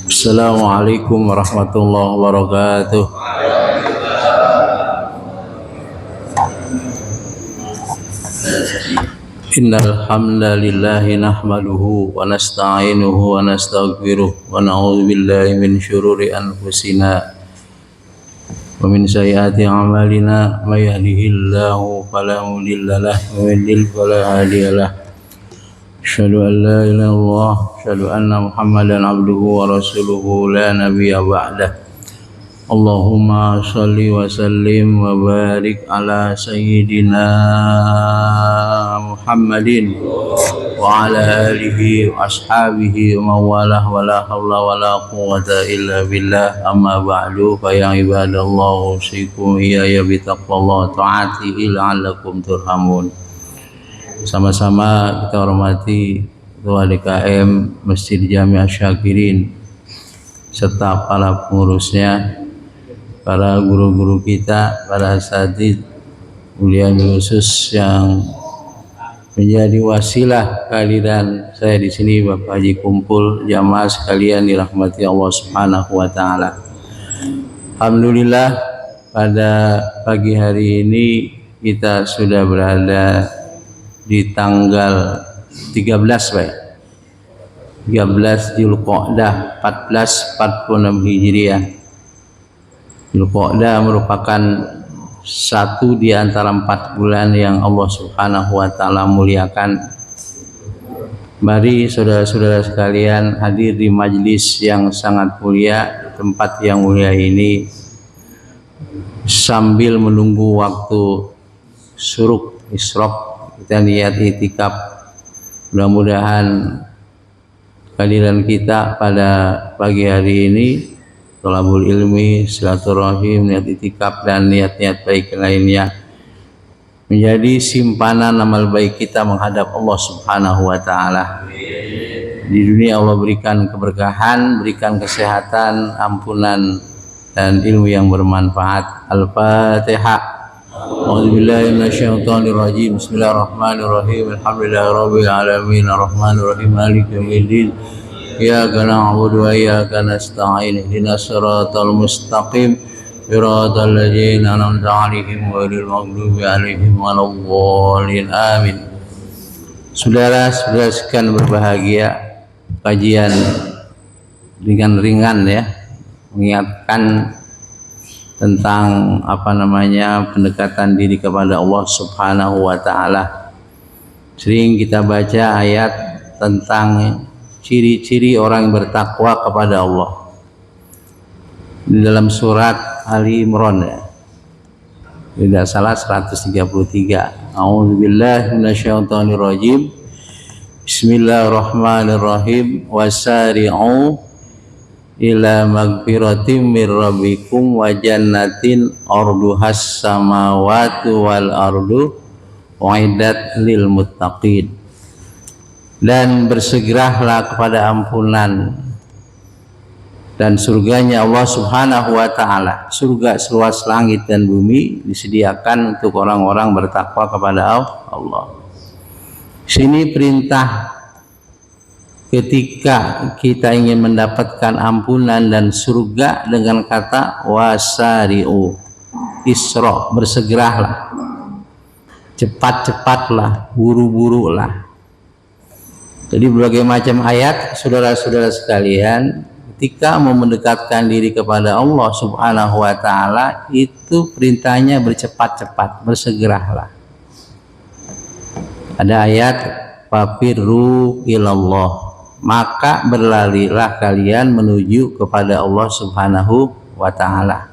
Assalamualaikum warahmatullahi wabarakatuh. Innal hamdalillahi nahmaduhu wa nasta'inuhu wa nastaghfiruh wa na'udzu billahi min syururi anfusina wa min sayyiati a'malina may yahdihillahu fala mudilla lahu wa may yudlil fala hadiyalah. Asyhadu an la ilaha illallah, asyhadu anna Muhammadan abduhu wa rasuluhu la nabiyya ba'dah. Allahumma shalli wa sallim wa barik ala sayyidina Muhammadin wa ala alihi wa ashabihi wa mawalah wa la hawla wa la quwwata illa billah. Amma ba'du, fa ya ibadallah usikum iyaya bitaqwallah ta'atihi la'allakum turhamun. Sama-sama kita hormati Ketua DKM Masjid Jami Asy-Syakirin serta para pengurusnya, para guru-guru kita, para asatidz, mulia khusus yang menjadi wasilah kehadiran saya di sini, Bapak Haji kumpul jamaah sekalian dirahmati Allah Subhanahu wa taala. Alhamdulillah, pada pagi hari ini kita sudah berada di tanggal 13 baik 13 Dzulqa'dah 1446 Hijriah. Dzulqa'dah merupakan satu di antara 4 bulan yang Allah Subhanahu wa taala muliakan. Mari saudara-saudara sekalian hadir di majlis yang sangat mulia, tempat yang mulia ini, sambil menunggu waktu syuruk isyraq kita niat itikaf. Mudah-mudahan kehadiran kita pada pagi hari ini, thalabul ilmi, silaturahim, niat itikaf dan niat-niat baik lainnya menjadi simpanan amal baik kita menghadap Allah Subhanahu wa taala. Di dunia Allah berikan keberkahan, berikan kesehatan, ampunan dan ilmu yang bermanfaat. Al-Fatihah. A'udzubillahi minasyaitonirrajim. Bismillahirrahmanirrahim. Alhamdulillahirabbil alamin arrahmanirrahim maliki yaumiddin. Iyyaka na'budu wa iyyaka nasta'in. Ihdinas siratal mustaqim. Siratal ladzina an'amta 'alaihim ghairil maghdubi 'alaihim waladdallin. Amin. Saudara-saudara sekalian berbahagia, kajian ringan-ringan ya, mengingatkan tentang pendekatan diri kepada Allah Subhanahu wa taala. Sering kita baca ayat tentang ciri-ciri orang yang bertakwa kepada Allah di dalam surat Ali Imran ya. Tidak salah 133. A'udzubillahi minasyaitonirrajim. Bismillahirrahmanirrahim. Wasari'u ila magfiratim mir rabbikum wa jannatin arduhas samawati wal ardu uiddat lil muttaqin. Dan bersegeralah kepada ampunan dan surganya Allah Subhanahu wa taala. Surga seluas langit dan bumi disediakan untuk orang-orang bertakwa kepada Allah. Sini perintah ketika kita ingin mendapatkan ampunan dan surga dengan kata wasari'u, isra, bersegeralah, cepat-cepatlah, buru-burulah. Jadi berbagai macam ayat, saudara-saudara sekalian, ketika mau mendekatkan diri kepada Allah Subhanahu wa taala, itu perintahnya bercepat-cepat, bersegeralah. Ada ayat fafirru ilallah, maka berlarilah kalian menuju kepada Allah Subhanahu wa taala.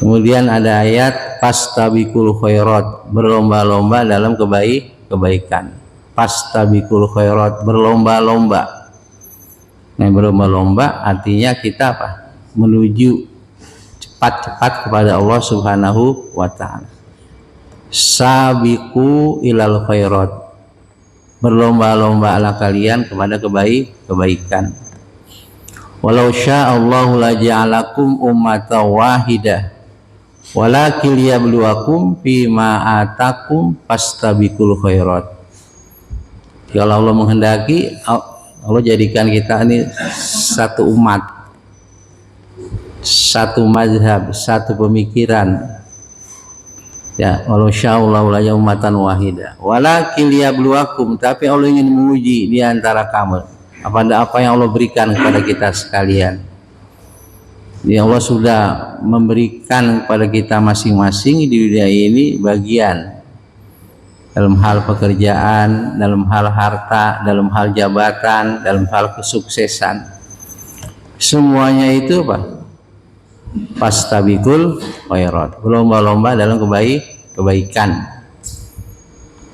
Kemudian ada ayat fastabiqul khairat, berlomba-lomba dalam kebaikan. Fastabiqul khairat, berlomba-lomba. Nah, berlomba-lomba artinya kita menuju cepat-cepat kepada Allah Subhanahu wa taala. Sabiqu ilal khairat, berlomba-lombalah kalian kepada kebaikan. Walau sya'allahu laja'alakum ummatan wahidah walakin liyabluwakum fima atakum fastabiqul khairat. Kalau Allah menghendaki, Allah jadikan kita ini satu umat, satu mazhab, satu pemikiran. Ya, walau sya'allahu la ummatan wahida. Walakin liyabluwakum, tapi Allah ingin menguji di antara kamu. Apa yang Allah berikan kepada kita sekalian. Ya, Allah sudah memberikan kepada kita masing-masing di dunia ini bagian. Dalam hal pekerjaan, dalam hal harta, dalam hal jabatan, dalam hal kesuksesan, semuanya itu apa? Fastabiqul khairat, berlomba-lomba dalam kebaikan.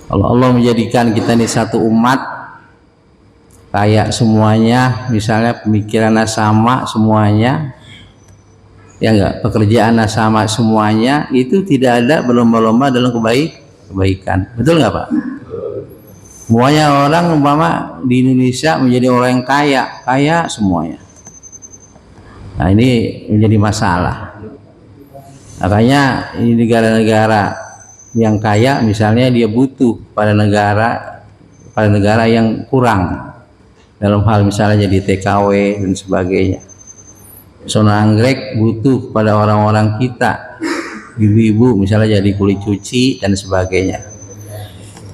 Kalau Allah menjadikan kita ini satu umat, kayak semuanya, misalnya pemikirannya sama semuanya, ya enggak, pekerjaannya sama semuanya, itu tidak ada berlomba-lomba dalam kebaikan. Betul nggak Pak? Semuanya orang umpama di Indonesia menjadi orang yang kaya semuanya. Nah, ini menjadi masalah. Makanya ini negara-negara yang kaya misalnya dia butuh pada negara yang kurang dalam hal misalnya jadi TKW dan sebagainya. Zona anggrek butuh pada orang-orang kita, ibu-ibu misalnya jadi kulit cuci dan sebagainya.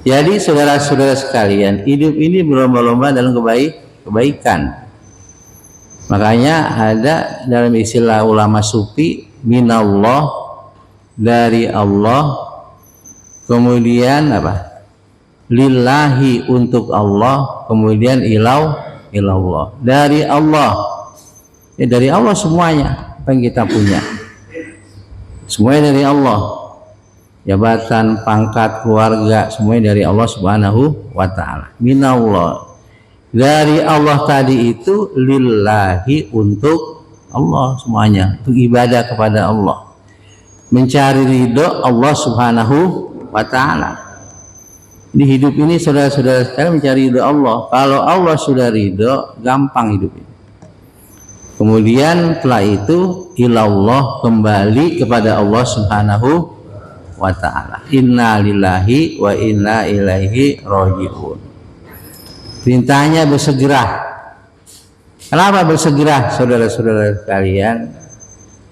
Jadi saudara-saudara sekalian, hidup ini berlomba-lomba dalam kebaikan. Makanya ada dalam istilah ulama sufi, minallah, dari Allah, kemudian apa? Lillahi, untuk Allah, kemudian ilallah, dari Allah. Ya, dari Allah semuanya apa yang kita punya. Semuanya dari Allah. Jabatan, pangkat, keluarga, semuanya dari Allah Subhanahu wa ta'ala. Minallah, dari Allah tadi itu, lillahi, untuk Allah semuanya, untuk ibadah kepada Allah, mencari ridho Allah Subhanahu wa ta'ala. Di hidup ini saudara-saudara sekalian mencari ridho Allah. Kalau Allah sudah ridho, gampang hidup ini. Kemudian setelah itu ilallah, kembali kepada Allah Subhanahu wa ta'ala. Inna lillahi wa inna ilaihi raji'un. Perintahnya bersegera. Kenapa bersegera saudara-saudara sekalian?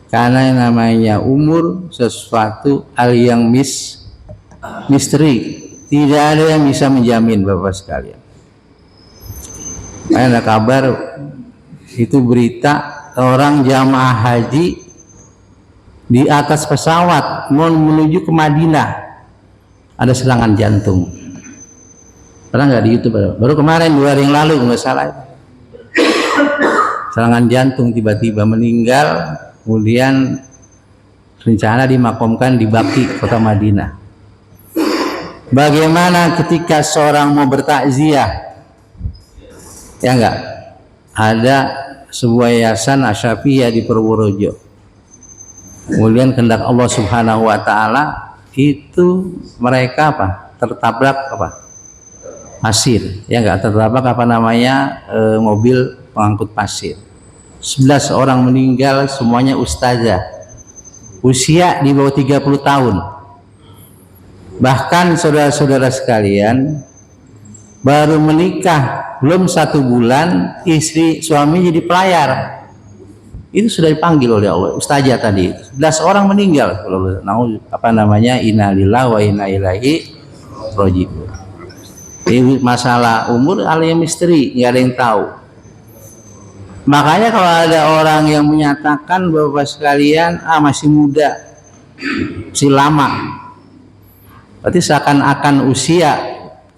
Karena yang namanya umur sesuatu hal yang misteri. Tidak ada yang bisa menjamin Bapak sekalian. Ada kabar itu berita orang jamaah haji di atas pesawat mau menuju ke Madinah ada serangan jantung. Pernah nggak di YouTube? Baru kemarin 2 hari yang lalu nggak salah. Serangan jantung, tiba-tiba meninggal, kemudian rencana dimakamkan di Baqi, kota Madinah. Bagaimana ketika seorang mau bertakziah? Ya enggak? Ada sebuah yayasan Asyafiyah di Purworejo. Kemudian kehendak Allah Subhanahu wa ta'ala, itu mereka apa? Tertabrak apa? Pasir. Ya enggak, tertabrak apa namanya? Mobil pengangkut pasir. 11 orang meninggal, semuanya ustazah. Usia di bawah 30 tahun. Bahkan saudara-saudara sekalian, baru menikah belum 1 bulan, istri suami jadi pelayar. Itu sudah dipanggil oleh Allah, ustazah tadi. 11 orang meninggal. Apa namanya? Innalillahi wa inna ilaihi raji'un. Ini masalah umur hal yang misteri, nggak ada yang tahu. Makanya kalau ada orang yang menyatakan Bapak sekalian, masih muda, masih lama, berarti seakan-akan usia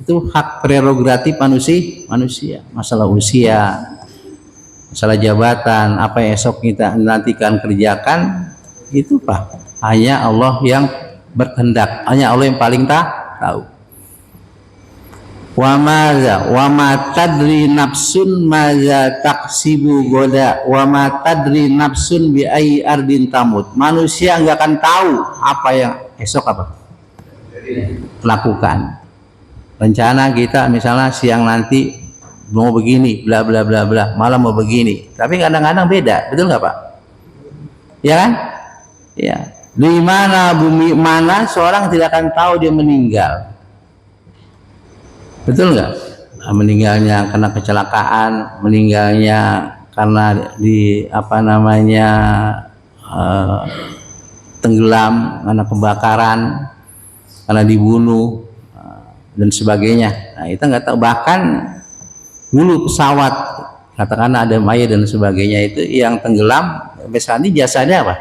itu hak prerogatif manusia. Masalah usia, masalah jabatan, apa yang esok kita nantikan kerjakan, itu Pak, hanya Allah yang berkehendak, hanya Allah yang paling tahu. Wa ma tadri nafsun maza taksibu goda, wa ma tadri nafsun bi ayyi ardin tamut. Manusia enggak akan tahu apa yang esok lakukan. Rencana kita misalnya siang nanti mau begini, bla bla bla bla, malam mau begini. Tapi kadang-kadang beda, betul nggak Pak? Ya kan? Ya. Di mana bumi mana seorang tidak akan tahu dia meninggal. Betul nggak? meninggalnya karena kecelakaan, meninggalnya karena tenggelam, karena kebakaran, karena dibunuh dan sebagainya. Nah, kita nggak tahu. Bahkan dulu pesawat, katakanlah ada Maya dan sebagainya, itu yang tenggelam sampai saat ini jasadnya apa?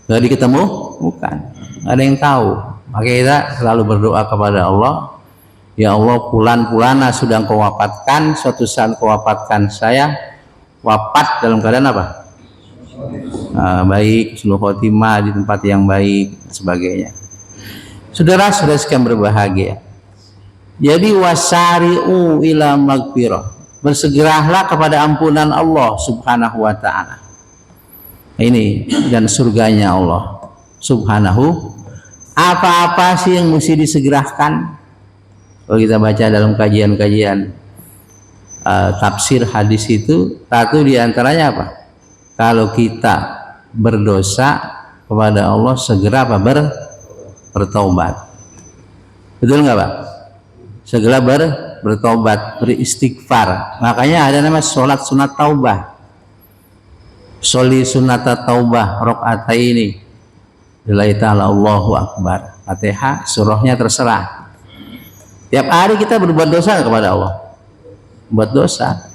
Nggak diketemu, bukan. Nggak ada yang tahu. Maka kita selalu berdoa kepada Allah, ya Allah, fulan-fulana sudah Engkau wafatkan, suatu saat Engkau wafatkan saya, wafat dalam keadaan apa? Baik, husnul khotimah, di tempat yang baik, sebagainya. Saudara-saudara sekalian berbahagia. Jadi wasari'u ila magfirah, bersegeralah kepada ampunan Allah Subhanahu wa ta'ala. Ini dan surganya Allah Subhanahu. Apa-apa sih yang mesti disegerakan? Kalau kita baca dalam kajian-kajian tafsir hadis itu, satu diantaranya apa? Kalau kita berdosa kepada Allah, segera apa? Bertaubat. Betul nggak Pak? Segera bertobat, beristighfar. Makanya ada nama sholat sunat taubah. Sholi sunata taubah rakaataini. Lillahi ta'ala Allahu akbar. Fatihah, surahnya terserah. Tiap hari kita berbuat dosa kepada Allah. Buat dosa.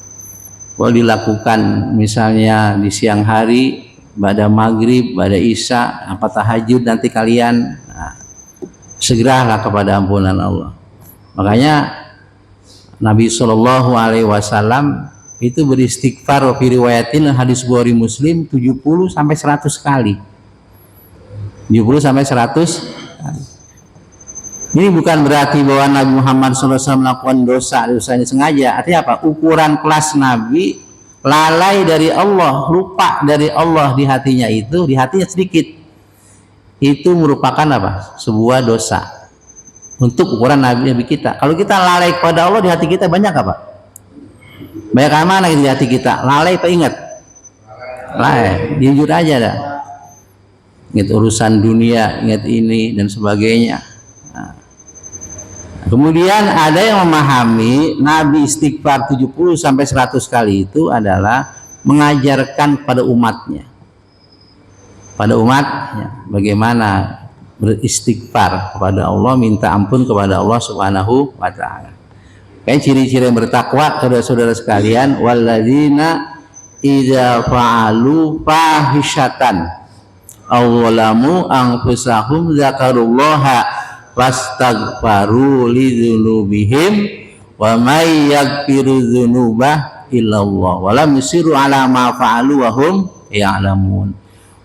Kalau dilakukan misalnya di siang hari, pada maghrib, pada isya, apa tahajud nanti kalian, segeralah kepada ampunan Allah. Makanya Nabi Shallallahu Alaihi Wasallam itu beristighfar, wa fi riwayatin hadis Bukhari Muslim 70 sampai 100 kali. 70 sampai 100 kali. Ini bukan berarti bahwa Nabi Muhammad SAW melakukan dosanya sengaja. Artinya apa? Ukuran kelas Nabi, lalai dari Allah, lupa dari Allah di hatinya itu, di hatinya sedikit. Itu merupakan apa? Sebuah dosa. Untuk ukuran Nabi kita. Kalau kita lalai kepada Allah, di hati kita banyak apa? Banyak mana di hati kita? Lalai apa ingat? Lalai. Jujur aja dah. Ingat urusan dunia, ingat ini dan sebagainya. Nah. Kemudian ada yang memahami Nabi istighfar 70 sampai 100 kali itu adalah mengajarkan pada umatnya. Pada umatnya bagaimana beristighfar kepada Allah, minta ampun kepada Allah Subhanahu wa ta'ala. Kayak ciri-ciri yang bertakwa, saudara-saudara sekalian, walladzina idza fa'alu fahisyatan aw zalamu anfusahum dzakarullaha fastaghfaru lidzunubihim wa may yaghfiru dzunuba illallah wa lam yusiru ala ma fa'alu wa hum ya'lamun.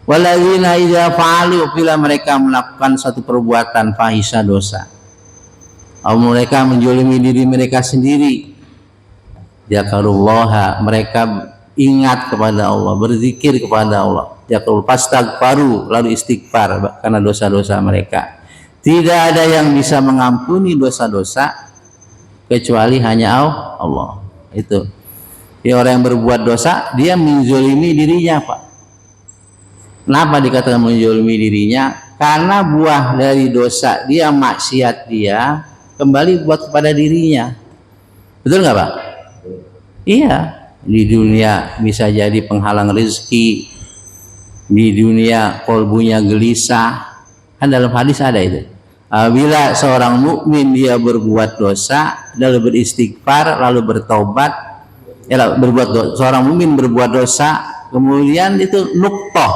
Walladzina idza fa'alu, bila mereka melakukan satu perbuatan fahisha, dosa, atau mereka menjolimi diri mereka sendiri, dzakarullaha, mereka ingat kepada Allah, berzikir kepada Allah, dzakul fastaghfaru, lalu istighfar karena dosa-dosa mereka. Tidak ada yang bisa mengampuni dosa-dosa kecuali hanya Allah. Itu. Jadi orang yang berbuat dosa, dia menzolimi dirinya, Pak. Kenapa dikatakan menzolimi dirinya? Karena buah dari dosa dia, maksiat dia, kembali buat kepada dirinya. Betul nggak, Pak? Iya. Di dunia bisa jadi penghalang rezeki. Di dunia kolbunya gelisah. Kan dalam hadis ada itu. Bila seorang mukmin dia berbuat dosa, lalu beristighfar, lalu bertobat, seorang mukmin berbuat dosa, kemudian itu nuqtah,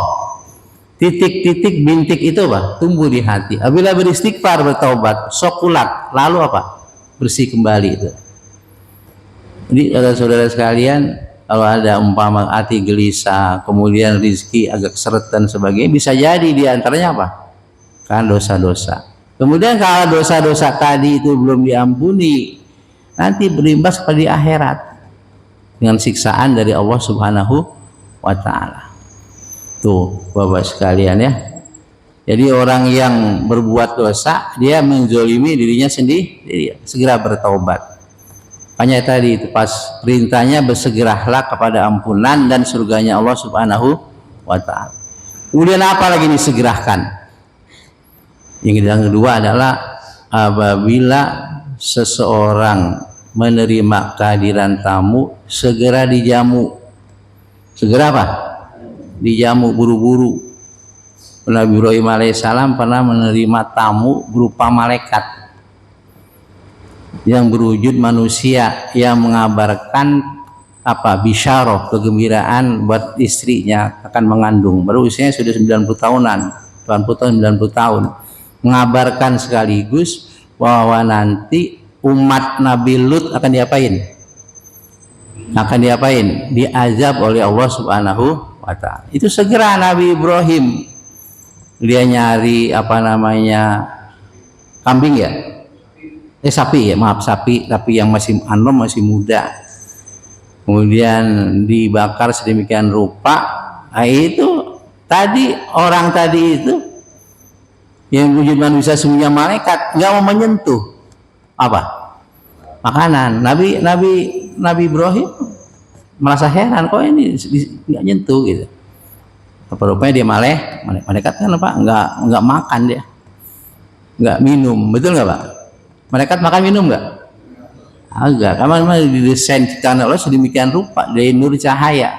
titik-titik bintik itu apa? Tumbuh di hati. Bila beristighfar, bertobat, sokulat, lalu apa? Bersih kembali itu. Jadi saudara-saudara sekalian, kalau ada umpama hati gelisah, kemudian rezeki agak seret dan sebagainya, bisa jadi di antaranya apa? Kan dosa-dosa. Kemudian kalau dosa-dosa tadi itu belum diampuni, nanti berimbas pada di akhirat dengan siksaan dari Allah Subhanahu wa ta'ala. Tuh Bapak sekalian ya. Jadi orang yang berbuat dosa, dia menzolimi dirinya sendiri, segera bertaubat. Makanya tadi itu pas perintahnya, bersegeralah kepada ampunan dan surganya Allah Subhanahu wa ta'ala. Kemudian apa lagi disegerakan? Yang kedua adalah apabila seseorang menerima kehadiran tamu segera dijamu. Segera apa? Dijamu buru-buru. Nabi Ibrahim alaihissalam pernah menerima tamu berupa malaikat yang berwujud manusia yang mengabarkan bisyarah, kegembiraan buat istrinya akan mengandung. Baru usianya sudah 90 tahunan, 80 tahun, 90 tahun. Mengabarkan sekaligus bahwa nanti umat Nabi Lut akan diapain? Diazab oleh Allah Subhanahu wa Ta'ala. Itu segera Nabi Ibrahim dia nyari kambing ya? Sapi ya, maaf, sapi, tapi yang masih muda. Kemudian dibakar sedemikian rupa. Nah, itu tadi orang tadi itu yang wujud manusia semuanya malaikat nggak mau menyentuh makanan. Nabi Ibrahim merasa heran, kok ini nggak nyentuh gitu. Rupanya dia malaikat kan nggak makan, dia nggak minum, betul nggak Pak? Malaikat makan minum nggak? Agak, karena didesain ciptaan Allah sedemikian rupa dari nur cahaya.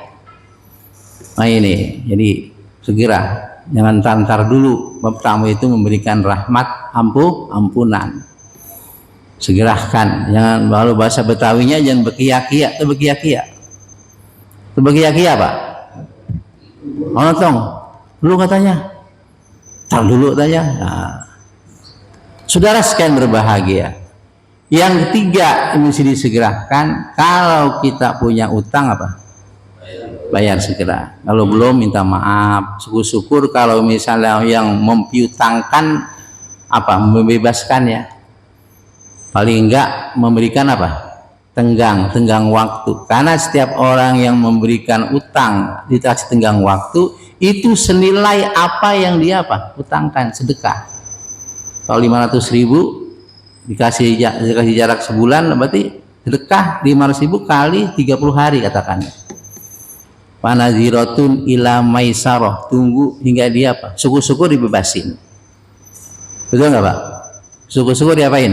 Nah ini, jadi segera, jangan tantar dulu. Bab tamu itu memberikan rahmat, ampunan. Segerakan, jangan, kalau bahasa Betawinya jangan bekia-kia. Itu bekia-kia. Itu bekia-kia Pak. Tong, dulu katanya. Tar dulu katanya. Nah. Saudara sekalian berbahagia. Yang ketiga mesti disegerakan, kalau kita punya utang bayar segera. Kalau belum minta maaf. Syukur-syukur kalau misalnya yang mempiutangkan membebaskan ya. Paling enggak memberikan tenggang waktu. Karena setiap orang yang memberikan utang dikasih tenggang waktu itu senilai apa yang dia utangkan, sedekah. Kalau 500.000 dikasih jarak sebulan, berarti sedekah 500.000 kali 30 hari katakan. Panaziratun ila maisarah, tunggu hingga dia syukur-syukur dibebasin. Betul nggak Pak? Syukur-syukur diapain?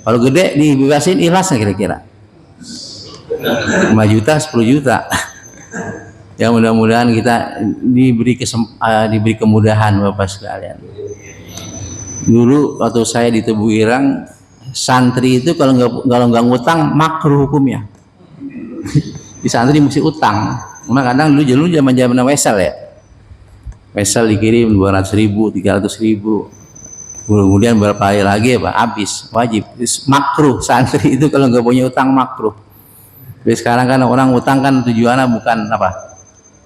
Kalau gede dibebasin, ikhlas kira-kira 5 juta, 10 juta. Ya mudah-mudahan kita diberi kemudahan Bapak sekalian. Dulu waktu saya di Tebu Irang, santri itu kalau nggak ngutang makruh hukumnya. Di santri mesti utang. Cuma kadang dulu zaman wesel ya. Wesel dikirim 200.000, 300.000. Kemudian beberapa hari lagi habis, wajib. Makruh santri itu kalau nggak punya utang makruh. Jadi sekarang kan orang utang kan tujuannya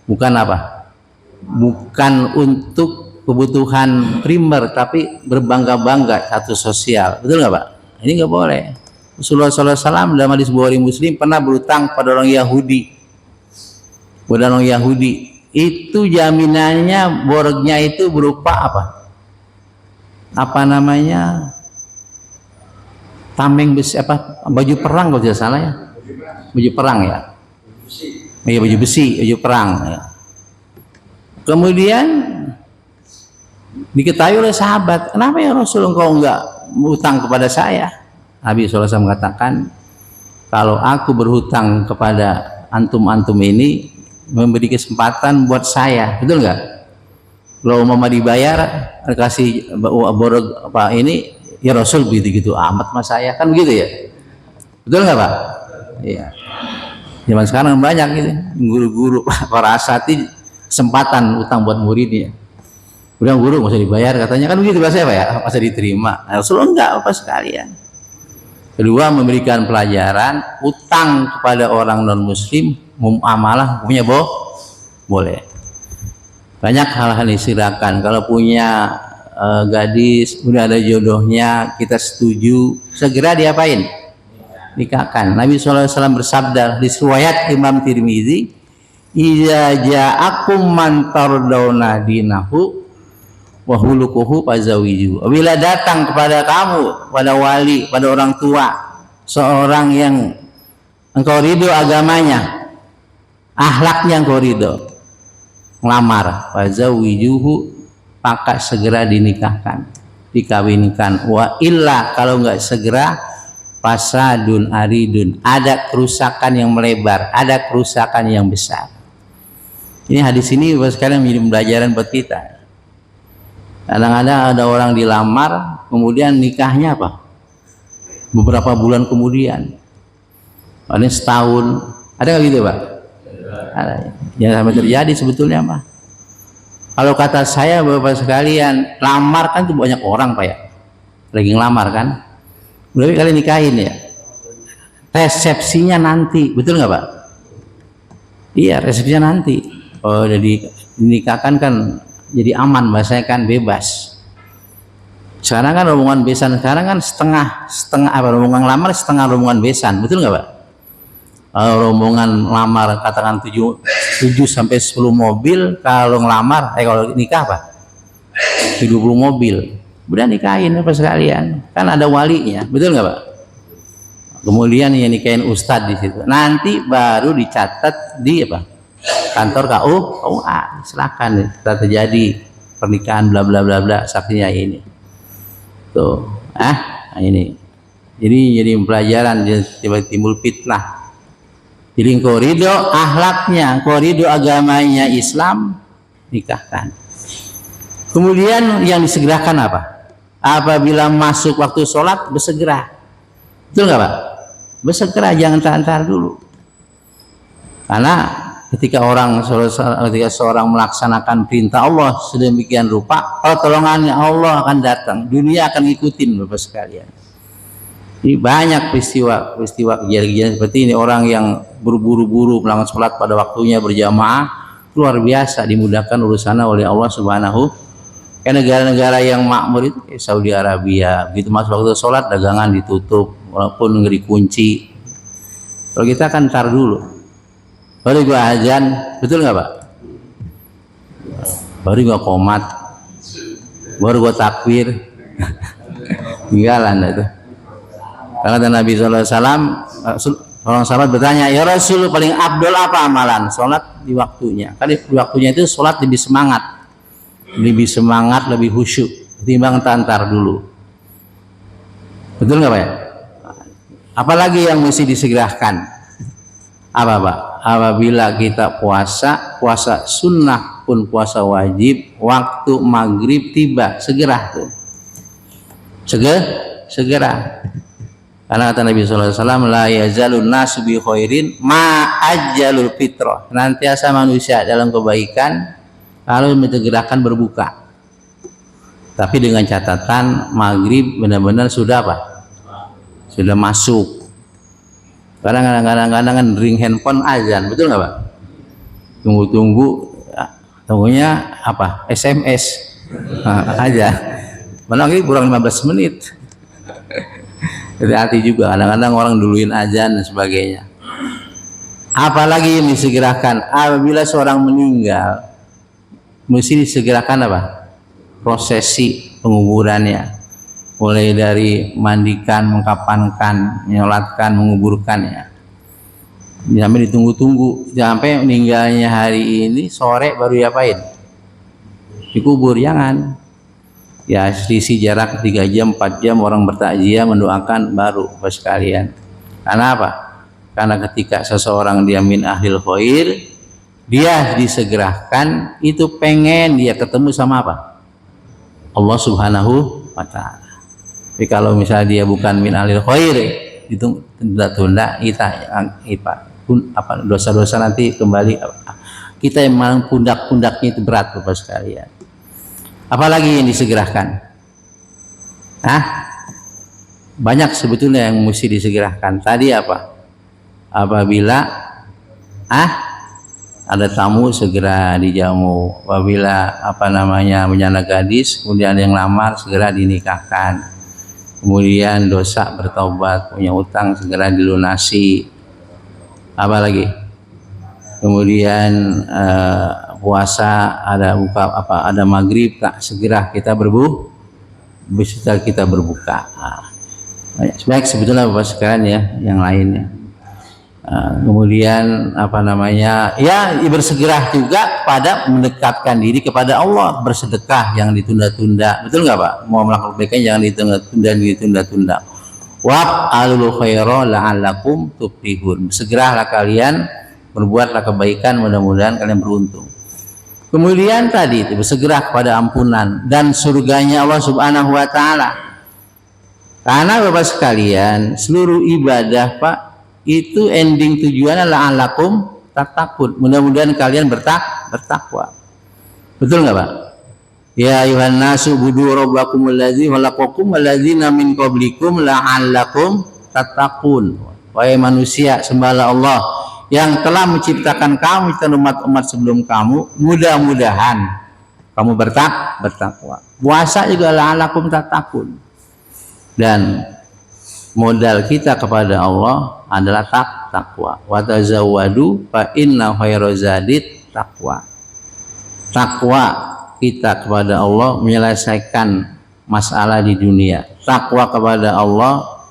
bukan untuk kebutuhan primer, tapi berbangga-bangga status sosial. Betul nggak Pak? Ini nggak boleh. Rasulullah SAW dalam hadis Bukhari Muslim pernah berutang pada orang Yahudi. Itu jaminannya, borgnya itu berupa tameng besi, baju perang kalau tidak salah ya. Baju perang ya. Iya, baju besi, baju perang ya. Kemudian diketahui oleh sahabat, kenapa ya Rasul engkau enggak berhutang kepada saya? Nabi SAW mengatakan, kalau aku berhutang kepada antum-antum ini, memberi kesempatan buat saya, betul enggak? Kalau mama dibayar, kasih borog ini, ya Rasul begitu amat mas saya, kan begitu ya? Betul enggak Pak? Iya. Zaman sekarang banyak gitu, guru-guru para asatidz kesempatan utang buat muridnya. Udah guru nggak usah dibayar katanya, kan begitu bahasa Pak ya, masa diterima. Nah, Rasulullah enggak apa sekalian. Kedua, memberikan pelajaran utang kepada orang non muslim muamalah hukumnya boleh. Banyak hal-hal disirakan. Kalau punya gadis udah ada jodohnya, kita setuju, segera diapain? Nikahkan. Nabi SAW bersabda di riwayat Imam Tirmizi, "Idza ja'akum man tardawna dinahu wa hulukuhu fazawiju." Bila datang kepada kamu, pada wali, pada orang tua, seorang yang engkau ridho agamanya, akhlaknya engkau ridho, ngelamar, fazawijuhu, maka segera dinikahkan, dikawinkan. Wa illa, kalau enggak segera, fasadun aridun, ada kerusakan yang melebar, ada kerusakan yang besar. Ini hadis ini sekarang menjadi pembelajaran buat kita. Kadang-kadang ada orang dilamar, kemudian nikahnya apa? Beberapa bulan kemudian, paling setahun, ada nggak gitu Pak? Ada. Yang sampai terjadi sebetulnya mah. Kalau kata saya Bapak sekalian, lamar kan tuh banyak orang Pak ya, lagi ngelamar kan. Berarti kalian nikahin ya, resepsinya nanti, betul nggak Pak? Iya, resepsinya nanti. Oh, jadi dinikahkan kan jadi aman, bahasanya kan bebas. Sekarang kan rombongan besan, sekarang kan setengah apa, rombongan lamar setengah rombongan besan, betul nggak Pak? Rombongan lamar katakan 7 sampai 10 mobil, kalau ngelamar kalau nikah Pak 70 mobil. Udah nikahin apa sekalian, kan ada walinya, betul nggak Pak? Kemudian yang nikahin ustadz di situ, nanti baru dicatat di apa, kantor KUA, silakan telah terjadi pernikahan bla bla bla bla, saksinya ini tuh. Ini jadi pelajaran, tiba timbul fitnah. Jadi engkau ridho akhlaknya, engkau ridho agamanya Islam, nikahkan. Kemudian yang disegerakan apa? Apabila masuk waktu sholat, bersegera. Betul nggak Pak? Bersegera, jangan tahan-tahan dulu. Karena ketika seorang melaksanakan perintah Allah sedemikian rupa, pertolongannya Allah akan datang, dunia akan ngikutin Bapak sekalian. Ini banyak peristiwa kejadian seperti ini. Orang yang berburu-buru melakukan sholat pada waktunya berjamaah, luar biasa dimudahkan urusannya oleh Allah Subhanahu. Kayak negara-negara yang makmur itu kayak Saudi Arabia, begitu masuk waktu sholat dagangan ditutup walaupun nggak dikunci. Kalau kita kan tar dulu, baru gua azan, betul nggak Pak? Baru gua qomat, baru gua takbir, tinggalan itu. Karena Nabi SAW, orang sahabat bertanya, ya Rasul, paling abdul apa amalan? Sholat di waktunya. Kali di waktunya itu sholat lebih semangat, lebih khusyuk ketimbang tantar dulu. Betul nggak Pak ya? Apalagi yang mesti disegerakan? Apa Pak? Apabila kita puasa sunnah pun puasa wajib, waktu maghrib tiba, segera tuh. Segera. Karena kata Nabi SAW, la yazalun nasu bi khairin ma ajjalul fitrah. Nantiasa manusia dalam kebaikan kalau menyegerakan berbuka. Tapi dengan catatan maghrib benar-benar sudah apa? Sudah masuk. Kadang-kadang kan ring handphone azan, betul nggak Pak? Tunggunya apa? SMS aja. Mana lagi kurang 15 menit. Hati-hati juga, kadang-kadang orang duluin azan dan sebagainya. Apalagi yang disegerakan apabila seorang meninggal, mesti disegerakan apa? Prosesi penguburannya, mulai dari mandikan, mengkapankan, menyolatkan, menguburkannya. Sampai ditunggu-tunggu, sampai meninggalnya hari ini, sore baru diapain? Dikubur, jangan. Ya selisih jarak 3 jam 4 jam orang bertakziah mendoakan baru Bapak sekalian. Karena apa? Karena ketika seseorang dia min ahlil khair, dia disegerakan, itu pengen dia ketemu sama apa? Allah Subhanahu wa ta'ala. Tapi kalau misalnya dia bukan min ahlil khair, itu tunda-tunda, dosa-dosa nanti kembali kita yang memang pundak-pundaknya itu berat Bapak sekalian. Apalagi yang disegerakan? Banyak sebetulnya yang mesti disegerakan. Tadi apa? Apabila ada tamu segera dijamu. Apabila menyana gadis, kemudian yang lamar segera dinikahkan. Kemudian dosa bertobat, punya utang segera dilunasi. Apa lagi? Kemudian puasa, ada maghrib, tak segera kita berbuka. Baik sebetulnya Bapak sekalian ya, yang lainnya. Kemudian ya bersegera juga pada mendekatkan diri kepada Allah, bersedekah yang ditunda-tunda, betul nggak Pak? Mau melakukan kebaikan jangan ditunda-tunda. Wa'alul khaira la'allakum tuflihun. Segeralah kalian berbuatlah kebaikan, mudah-mudahan kalian beruntung. Kemudian tadi itu bersegera kepada ampunan dan surganya Allah Subhanahu wa taala. Karena Bapak sekalian, seluruh ibadah Pak itu ending tujuannya la'allakum tattaqun. Mudah-mudahan kalian bertakwa. Betul enggak, Pak? Ya ayuhan nasu budu rabbakumul ladzi khalaqakum walladzina min qablikum la'allakum tattaqun. Wahai manusia, sembahlah Allah yang telah menciptakan kamu dan umat-umat sebelum kamu, mudah-mudahan kamu bertakwa. Puasa juga la'allakum tattaqun. Dan modal kita kepada Allah adalah takwa. Wa tazawwadu fa inna khairaz zadit taqwa. Takwa kita kepada Allah menyelesaikan masalah di dunia. Takwa kepada Allah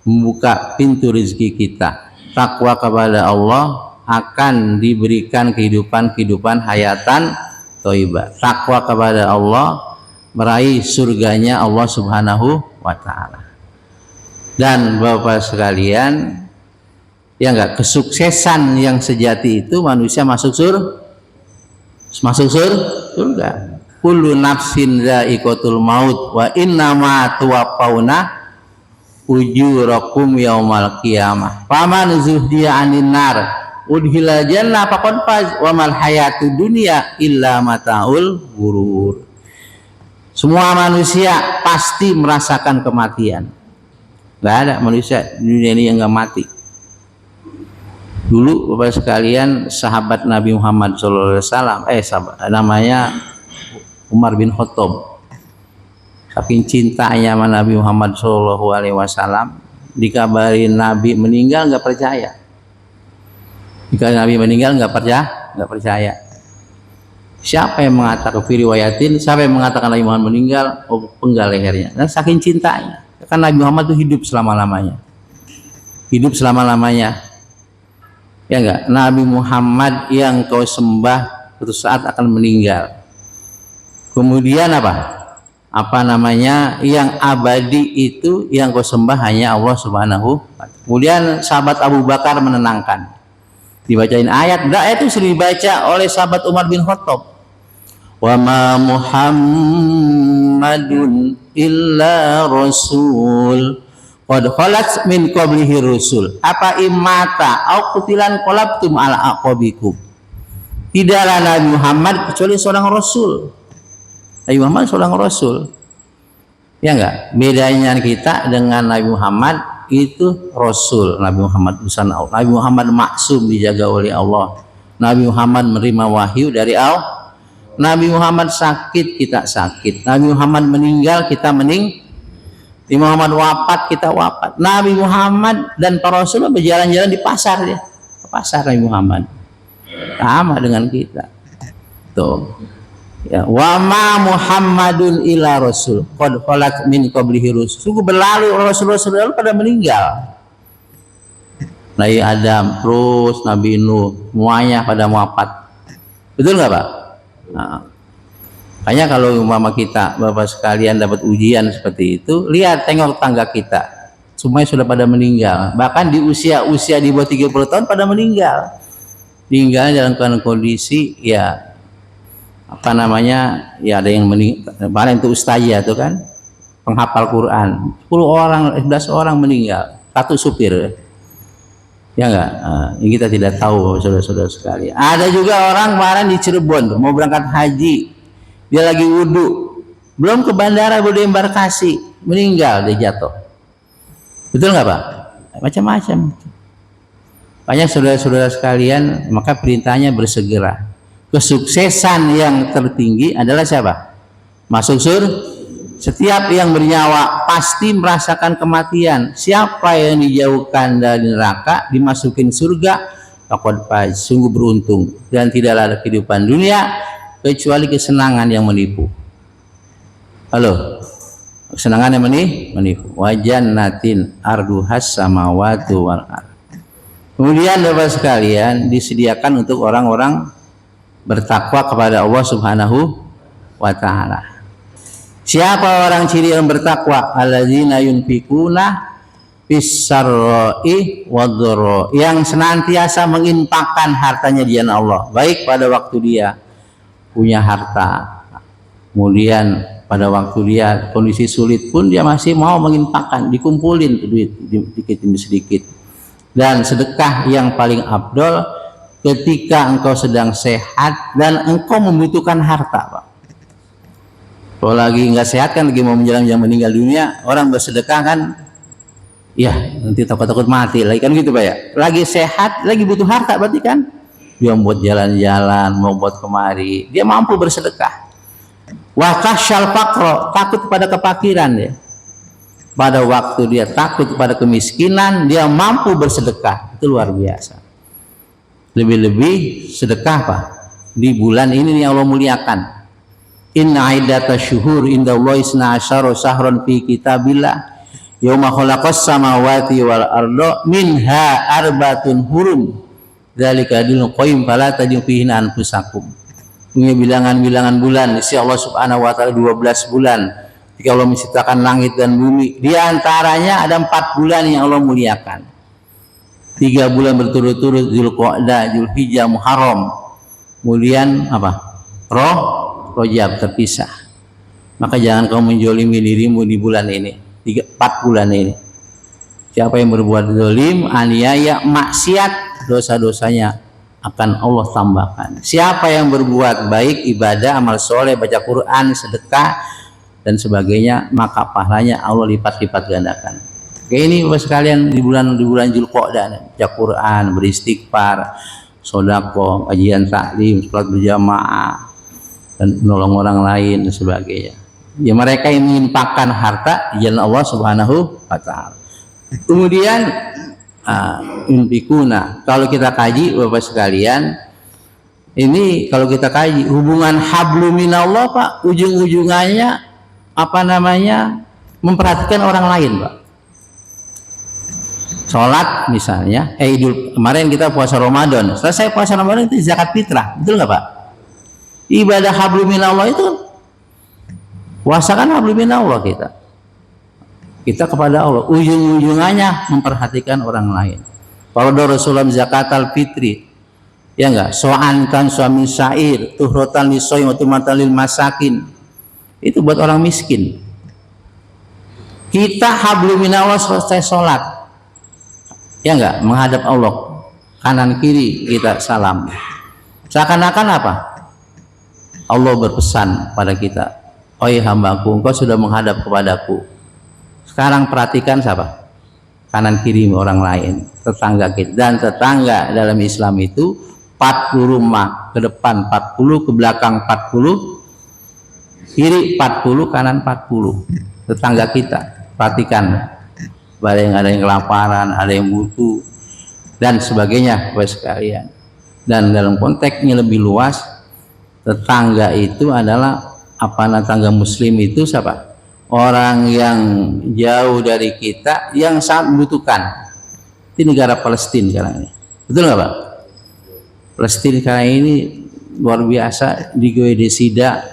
membuka pintu rezeki kita. Takwa kepada Allah akan diberikan kehidupan hayatan thayyibah. Takwa kepada Allah meraih surganya Allah Subhanahu wa taala. Dan Bapak sekalian, ya enggak, kesuksesan yang sejati itu manusia masuk surga. Kullu nafsin dha'iqatul maut wa innama tuwaffawna ujurakum yaumal qiyamah. Faman zuhdiya 'anil nar udkhila jannah faqad faz wa mal hayatud dunya illa mataul ghurur. Semua manusia pasti merasakan kematian. Enggak ada manusia di dunia ini yang enggak mati. Dulu Bapak sekalian, sahabat Nabi Muhammad SAW, namanya Umar bin Khattab. Saking cintanya sama Nabi Muhammad SAW, dikabarin Nabi meninggal nggak percaya. Dikabarin Nabi meninggal nggak percaya. Siapa yang mengatakan riwayatin? Siapa yang mengatakan Nabi Muhammad meninggal? Oh, penggal lehernya. Dan saking cintanya, kan Nabi Muhammad itu hidup selama-lamanya. Ya enggak, Nabi Muhammad yang kau sembah suatu saat akan meninggal. Kemudian yang abadi itu yang kau sembah hanya Allah Subhanahu wa ta'ala. Kemudian sahabat Abu Bakar menenangkan, dibacain ayat itu sering dibaca oleh sahabat Umar bin Khattab. Wa ma Muhammadun illa rasul qad khalat min qablihi rusul apa imata au qutilan qalabtum ala aqabikum. Tidaklah Nabi Muhammad kecuali seorang rasul. Nabi Muhammad seorang rasul. Ya enggak? Bedanya kita dengan Nabi Muhammad itu rasul. Nabi Muhammad utusan Allah. Nabi Muhammad maksum, dijaga oleh Allah. Nabi Muhammad menerima wahyu dari Allah. Nabi Muhammad sakit, kita sakit. Nabi Muhammad meninggal, kita meninggal. Nabi Muhammad wafat, kita wafat. Nabi Muhammad dan para rasul berjalan-jalan di pasar dia. Ke pasar Nabi Muhammad. Sama dengan kita. Tuh. Ya, wa ma Muhammadun illa rasul qad khalat min qablihi rusul. Sungguh berlalu rasul-rasul pada meninggal. Nabi Adam, terus Nabi Nuh, semuanya pada wafat. Betul enggak, Pak? Nah, makanya kalau umpama kita Bapak sekalian dapat ujian seperti itu, lihat, tengok tangga kita, semuanya sudah pada meninggal. Bahkan di usia di bawah 30 tahun pada meninggal dalam kondisi ya ya ada yang meninggal. Kemarin itu ustazah itu kan penghafal Quran, 11 orang meninggal, satu supir. Ya enggak? Ini kita tidak tahu saudara-saudara sekalian. Ada juga orang kemarin di Cirebon mau berangkat haji. Dia lagi wudhu, belum ke bandara, belum di embarkasi, meninggal, dia jatuh. Betul nggak Pak? Macam-macam. Banyak saudara-saudara sekalian, maka perintahnya bersegera. Kesuksesan yang tertinggi adalah siapa? Masuk surga. Setiap yang bernyawa pasti merasakan kematian. Siapa yang dijauhkan dari neraka, dimasukin surga, faqad faz, sungguh beruntung. Dan tidaklah ada kehidupan dunia kecuali kesenangan yang menipu. Halo, kesenangan yang menipu. Wa jannatin arduhas samawati wal ardh. Kemudian Bapak sekalian, disediakan untuk orang-orang bertakwa kepada Allah Subhanahu wa ta'ala. Siapa orang ciri yang bertakwa? Alladzina yunfikuna Fisarra'i wadharra, yang senantiasa menginfakkan hartanya di jalan Allah, baik pada waktu dia punya harta, kemudian pada waktu dia kondisi sulit pun dia masih mau menginfakkan, dikumpulin duit dikit demi sedikit. Dan sedekah yang paling afdol ketika engkau sedang sehat dan engkau membutuhkan harta, Pak. Kalau lagi nggak sehat kan, lagi mau menjelang meninggal dunia, orang bersedekah kan, ya nanti takut-takut mati lagi kan gitu, Pak ya. Lagi sehat, lagi butuh harta, berarti kan dia membuat jalan-jalan, mau buat kemari, dia mampu bersedekah. Wa kasyal faqra, takut pada kefakiran dia. Pada waktu dia takut pada kemiskinan, dia mampu bersedekah. Itu luar biasa. Lebih-lebih sedekah, Pak, di bulan ini yang Allah muliakan. Inna iddata syuhur indallahi 12 syahran fi kitabillah yauma khalaqas samawati wal arda minha arbatun hurum dzalika dinul qayyim fala tajidhu fihi anfusakum. Punya bilangan-bilangan bulan isi Allah Subhanahu wa taala 12 bulan. Jika Allah menciptakan langit dan bumi, di antaranya ada 4 bulan yang Allah muliakan. 3 bulan berturut-turut, Dzulqa'dah, Dzulhijjah, Muharram. Kemudian apa? Rajab terpisah. Maka jangan kau menjolimi dirimu di bulan ini. 4 bulan ini. Siapa yang berbuat zalim, aniaya, maksiat, dosa-dosanya akan Allah tambahkan. Siapa yang berbuat baik, ibadah, amal soleh, baca Quran, sedekah dan sebagainya, maka pahalanya Allah lipat-lipat gandakan. Oke, ini Bapak sekalian, di bulan Dzulqa'dah, baca Quran, beristighfar, sedekah, kajian taklim, salat berjamaah, dan menolong orang lain dan sebagainya. Ya, mereka yang menginfakkan harta di jalan Allah Subhanahu wa taala. Kemudian infikuna, kalau kita kaji Bapak sekalian, ini kalau kita kaji hubungan hablum minallah, Pak, ujung-ujungannya apa namanya? Memperhatikan orang lain, Pak. Sholat misalnya, Idul kemarin kita puasa Ramadan, selesai puasa Ramadan itu zakat fitrah, betul nggak, Pak? Ibadah hablum minallah itu puasa kan hablum minallah, kita kepada Allah, ujung-ujungannya memperhatikan orang lain. Kalau Rasulullah zakat al-fitri, ya enggak, so'an kan suami syair, tuhrotan lisoy wa tumatan lil masakin, itu buat orang miskin. Kita hablum minallah selesai sholat, ya enggak, menghadap Allah, kanan kiri kita salam, seakan-akan apa? Allah berpesan pada kita, oi hambaku, engkau sudah menghadap kepadaku. Sekarang perhatikan siapa? Kanan kiri orang lain, tetangga kita. Dan tetangga dalam Islam itu 40 rumah, ke depan 40, ke belakang 40, kiri 40, kanan 40. Tetangga kita, perhatikan. Ada yang kelaparan, ada yang butuh, dan sebagainya, Bapak sekalian. Dan dalam konteksnya lebih luas, tetangga itu adalah apa? Tetangga Muslim itu siapa? Orang yang jauh dari kita, yang sangat membutuhkan. Di negara Palestina sekarang ini, betul nggak, Pak? Palestina sekarang ini luar biasa, digoyedesida,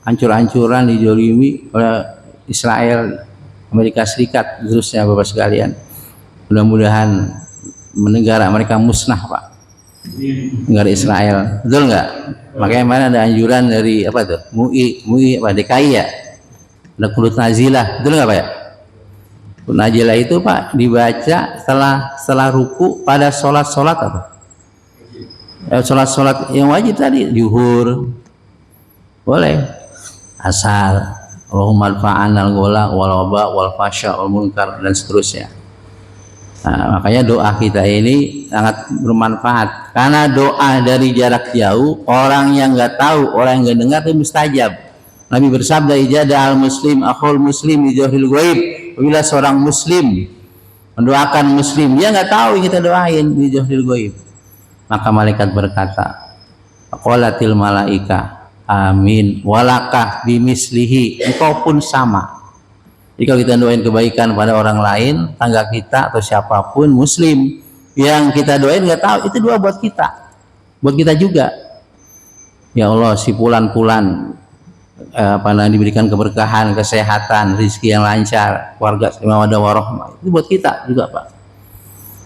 hancur-hancuran, dijolimi oleh Israel, Amerika Serikat, terusnya, Bapak sekalian. Mudah-mudahan negara mereka musnah, Pak. Negara Israel, betul nggak? Makanya mana ada anjuran dari apa tuh? MUI apa, DKI ya? Ada kunut nazilah, betul nggak, Pak ya? Kunut nazilah itu, Pak, dibaca setelah ruku pada sholat apa? Sholat yang wajib tadi, zuhur, boleh, asar, Allahumma fa'anal gola wal waba wal fasya wal munkar dan seterusnya. Nah, makanya doa kita ini sangat bermanfaat, karena doa dari jarak jauh, orang yang nggak tahu, orang yang nggak dengar itu mustajab. Nabi bersabda, ijada al muslim akhul muslim ijohil goib. Bila seorang muslim mendoakan muslim, dia nggak tahu yang kita doain ijohil goib, maka malaikat berkata, qolatil malaika amin walakah bimislihi, engkau pun sama. Jika kita doain kebaikan pada orang lain, tangga kita atau siapapun muslim yang kita doain nggak tahu, itu doa buat kita juga. Ya Allah, si pulan-pulan diberikan keberkahan, kesehatan, rezeki yang lancar, keluarga mawaddah warahmah. Itu buat kita juga, Pak.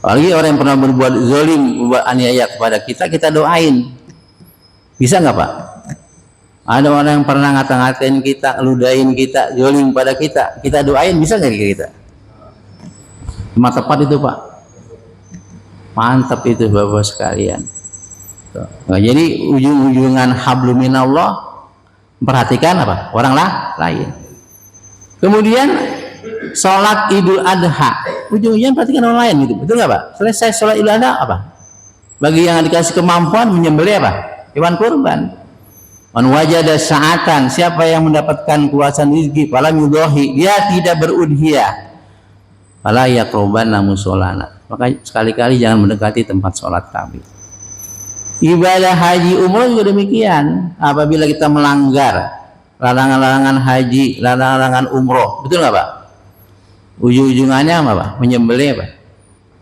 Apalagi orang yang pernah berbuat zalim, berbuat aniaya kepada kita, kita doain. Bisa nggak, Pak? Ada orang yang pernah ngata-ngatain kita, ludahin kita, zalim pada kita doain, bisa nggak kita? Cuma tepat itu, Pak. Mantap itu, Bapak sekalian. Nah, jadi ujung-ujungan hablum minallah, perhatikan apa? Orang lain. Kemudian sholat Idul Adha, ujung-ujungnya perhatikan orang lain gitu, betul nggak, Pak? Selesai sholat Idul Adha apa? Bagi yang dikasih kemampuan menyembelih apa? Hewan kurban. Man wajada sa'atan, siapa yang mendapatkan kuasaan rezeki, falam yudhi, dia tidak berudhiyah, fala yaqrabanna musholana. Maka sekali-kali jangan mendekati tempat sholat kami. Ibadah haji umroh juga demikian. Apabila kita melanggar larangan-larangan haji, larangan-larangan umroh, betul nggak, Pak? Ujung-ujungannya apa, Pak? Menyembelih, Pak.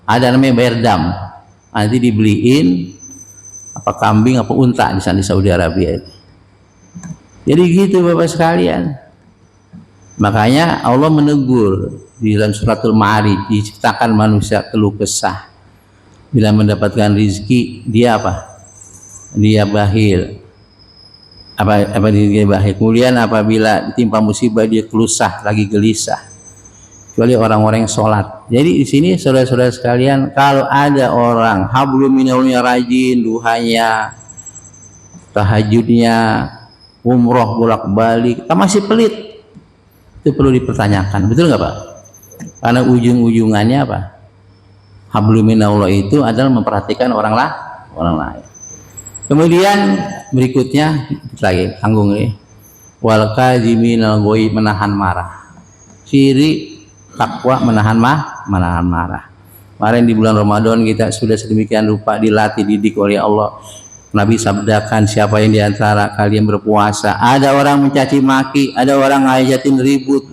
Ada namanya bayar dam. Nanti dibeliin apa kambing apa unta di sana di Saudi Arabia itu. Jadi gitu, Bapak sekalian. Makanya Allah menegur di dalam suratul Ma'arij, diciptakan manusia keluh kesah. Bila mendapatkan rezeki dia apa? Dia bahil. Apa dia bahil? Kemudian apabila ditimpa musibah dia kelusah, lagi gelisah. Kecuali orang-orang yang sholat. Jadi di sini saudara-saudara sekalian, kalau ada orang hablum minallah rajin, duhanya, tahajudnya, umroh bolak-balik, kita masih pelit, itu perlu dipertanyakan, betul nggak, Pak? Karena ujung-ujungannya apa? Hablum minallah itu adalah memperhatikan orang lain. Kemudian berikutnya lagi tanggung ini, wal kadhiminal ghaidh, menahan marah. Ciri takwa menahan marah. Kemarin di bulan Ramadan kita sudah sedemikian rupa dilatih, didik oleh Allah. Nabi sabdakan, siapa yang diantara kalian berpuasa, ada orang mencaci maki, ada orang ngajatin ribut,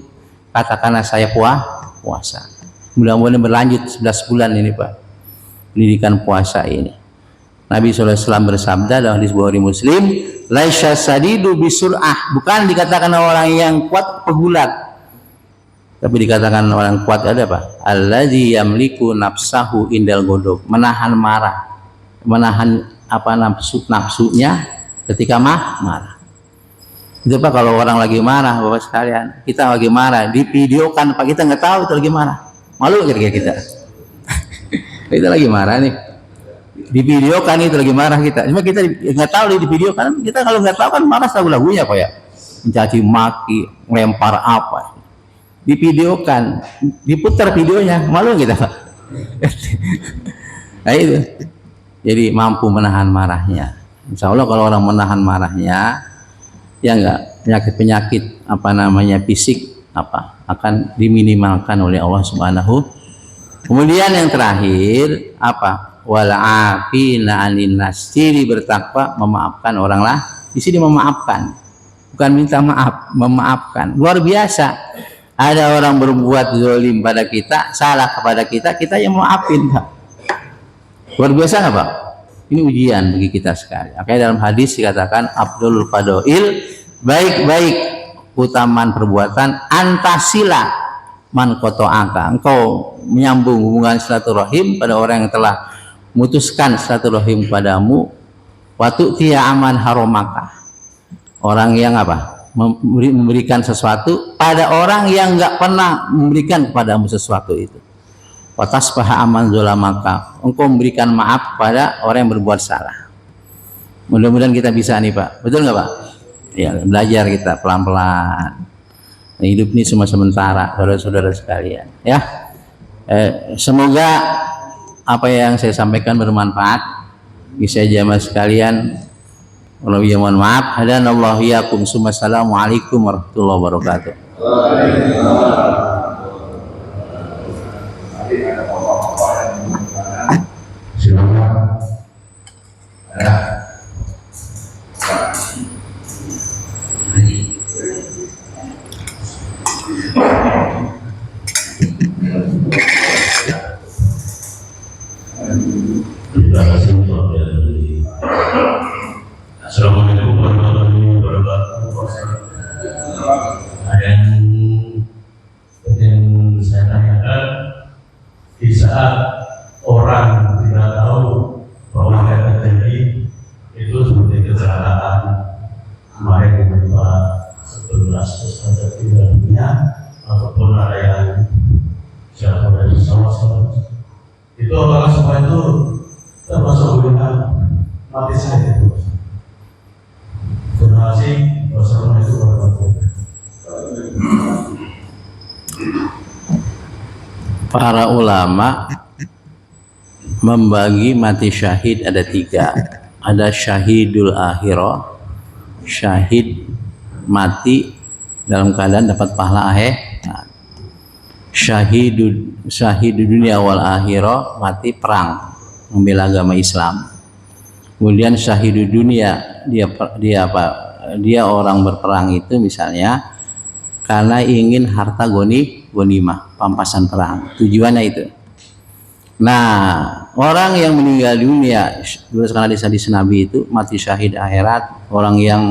katakanlah saya puasa. Mudah-mudahan berlanjut 11 bulan ini, Pak, pendidikan puasa ini. Nabi SAW bersabda dalam hadis Bukhari Muslim, laisya sadidu bisur'ah, bukan dikatakan orang yang kuat pegulat, tapi dikatakan orang kuat ada apa? Alladzi yamliku nafsahu indal ghadab, menahan marah, menahan apa nafsunya ketika marah. Itu, Pak, kalau orang lagi marah, Bapak sekalian, kita lagi marah, divideokan, Pak, kita nggak tahu itu lagi marah, malu kira-kira kita. Kita lagi marah nih, divideokan itu lagi marah kita, cuma kita nggak tahu di video kan, kita kalau nggak tahu kan marah lagu-lagunya, Pak, ya, mencaci maki, melempar apa, divideokan, diputar videonya, malu kita, Pak. Nah itu, jadi mampu menahan marahnya. Insya Allah kalau orang menahan marahnya, ya enggak, penyakit apa namanya fisik apa akan diminimalkan oleh Allah Subhanahu. Kemudian yang terakhir apa? Wal afina 'anil nas, ciri bertakwa memaafkan orang lah. Di sini memaafkan, bukan minta maaf, memaafkan. Luar biasa. Ada orang berbuat zalim pada kita, salah kepada kita, kita yang maafin, Pak. Luar biasa nggak, Pak? Ini ujian bagi kita sekali. Makanya dalam hadis dikatakan Abdul Fadail, baik-baik utamaan perbuatan, antasila man kotoaka, engkau menyambung hubungan silaturahim pada orang yang telah memutuskan silaturahim padamu, watu tia aman haromaka, orang yang apa? Memberikan sesuatu pada orang yang nggak pernah memberikan kepadamu sesuatu itu. Watas paha aman zolamaka, engkau memberikan maaf pada orang yang berbuat salah. Mudah-mudahan kita bisa nih, Pak, betul nggak, Pak? Ya, belajar kita pelan-pelan. Nah, hidup ini cuma sementara, saudara-saudara sekalian, ya. Semoga apa yang saya sampaikan bermanfaat. Bisa jamaah sekalian, walau ya mohon maaf. Hadanallahu iyyakum, assalamualaikum warahmatullahi wabarakatuh. Assalamualaikum warahmatullahi wabarakatuh. saat orang tidak tahu bahwa akan terjadi itu seperti kecelakaan kemarin menimpa 11 peserta tinggal dunia, ataupun ada yang jatuh dari pesawat. Itu apakah semua itu termasuk dengan mati saya itu? Terima kasih. Wassalamualaikum warahmatullahi wabarakatuh. Para ulama membagi mati syahid ada 3. Ada syahidul akhirah, syahid mati dalam keadaan dapat pahala akhirat. Syahidul dunia wal akhirah, mati perang membela agama Islam. Kemudian syahidul dunia, dia orang berperang itu misalnya karena ingin harta ghanimah, pampasan perang, tujuannya itu. Nah, orang yang meninggal dunia karena di hadis Nabi itu mati syahid akhirat, orang yang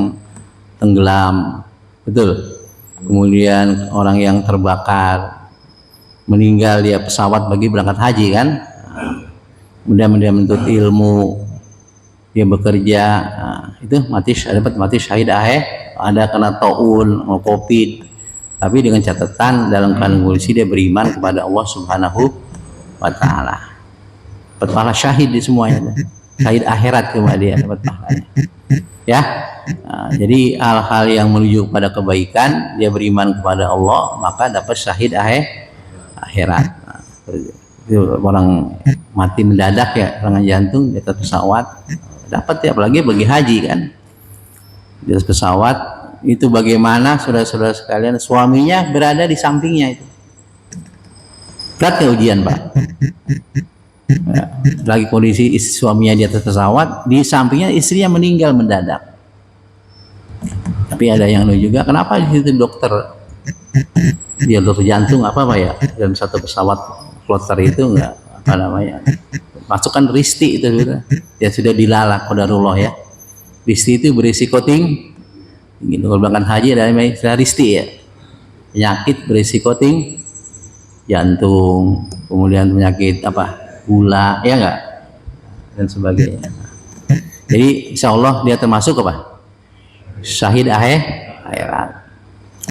tenggelam, betul. Kemudian orang yang terbakar, meninggal dia pesawat bagi berangkat haji kan. Kemudian dia menuntut ilmu, dia bekerja, itu dapat mati syahid ada kena taun, covid, tapi dengan catatan dalam kondisi dia beriman kepada Allah Subhanahu wa ta'ala. Dapat pahala syahid di semuanya, syahid akhirat kemudian dapat pahalanya. Ya, jadi hal-hal yang menuju kepada kebaikan, dia beriman kepada Allah, maka dapat syahid akhirat. Orang mati mendadak ya, serangan jantung di atas pesawat dapat ya, apalagi bagi haji kan, di atas pesawat itu bagaimana saudara-saudara sekalian, suaminya berada di sampingnya itu. Berat ke ujian Pak? Ya, lagi kondisi suaminya di atas pesawat, di sampingnya istrinya meninggal mendadak. Tapi ada yang juga, kenapa di situ dokter, dia dokter jantung apa ya, dalam satu pesawat kloter itu enggak apa namanya, masukkan risti itu ya sudah dilalak qadarullah ya. Risti itu berisiko tinggi. Kalau berangkat haji ada istilah risti ya, penyakit berisiko tinggi, jantung, kemudian penyakit gula ya enggak, dan sebagainya. Jadi insya Allah dia termasuk syahid akhirat.